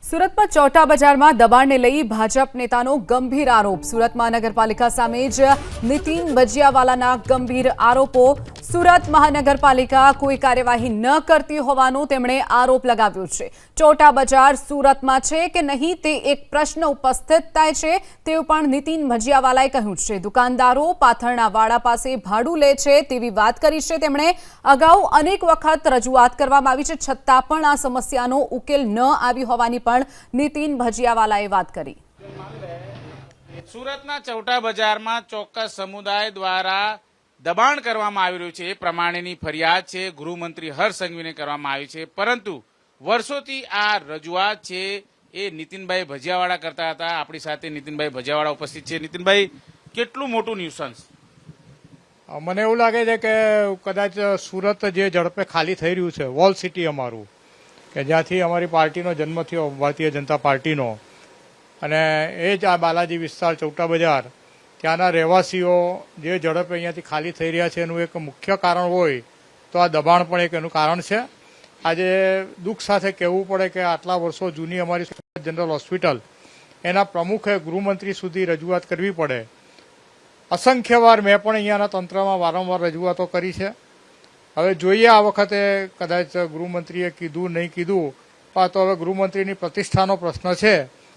સુરતમાં ચોટા બજારમાં દબાણને લઈ ભાજપ નેતાનો ગંભીર આરોપ। સુરત મહાનગરપાલિકા સામે જ નીતિન ભજીયાવાલાના ગંભીર આરોપો। સુરત મહાનગરપાલિકા કોઈ કાર્યવાહી ન કરતી હોવાનો તેમણે આરોપ લગાવ્યો છે। ચોટા બજાર સુરતમાં છે કે નહીં તે એક પ્રશ્ન ઉપસ્થિત થાય છે તેવું પણ નીતિન ભજીયાવાલાએ કહ્યું છે। દુકાનદારો પાથરના વાડા પાસે ભાડું લે છે તેવી વાત કરી છે તેમણે। અગાઉ અનેક વખત રજૂઆત કરવામાં આવી છે છતાં પણ આ સમસ્યાનો ઉકેલ ન આવી હોવાની પણ નીતિન ભજીયાવાલાએ વાત કરી। સુરતના ચૌટા બજારમાં ચોક્કસ સમુદાય દ્વારા દબાણ કરવામાં આવી રહ્યું છે એ પ્રમાણેની ફરિયાદ છે ગૃહમંત્રી હર્ષ સંઘવીને કરવામાં આવી છે, પરંતુ વર્ષોથી આ રજૂઆત છે એ નીતિનભાઈ ભજીયાવાળા કરતા હતા। આપણી સાથે નીતિનભાઈ ભજીયાવાળા ઉપસ્થિત છે। નીતિનભાઈ, કેટલું મોટું ન્યુસન્સ? મને એવું લાગે છે કે કદાચ સુરત જે ઝડપે ખાલી થઈ રહ્યું છે, વોલ સિટી અમારું, કે જ્યાંથી અમારી પાર્ટીનો જન્મ થયો, ભારતીય જનતા પાર્ટીનો, અને એ જ આ બાલાજી વિસ્તાર ચૌટા બજાર, ત્યાંના રહેવાસીઓ જે ઝડપે અહીંયાથી ખાલી થઈ રહ્યા છે એનું એક મુખ્ય કારણ હોય તો આ દબાણ પણ એક એનું કારણ છે। આજે દુઃખ સાથે કહેવું પડે કે આટલા વર્ષો જૂની અમારી સુરત જનરલ હોસ્પિટલ, એના પ્રમુખે ગૃહમંત્રી સુધી રજૂઆત કરવી પડે। અસંખ્ય વાર મેં પણ અહીંયાના તંત્રમાં વારંવાર રજૂઆતો કરી છે। હવે જોઈએ આ વખતે કદાચ ગૃહમંત્રીએ કીધું નહીં કીધું, પણ તો હવે ગૃહમંત્રીની પ્રતિષ્ઠાનો પ્રશ્ન છે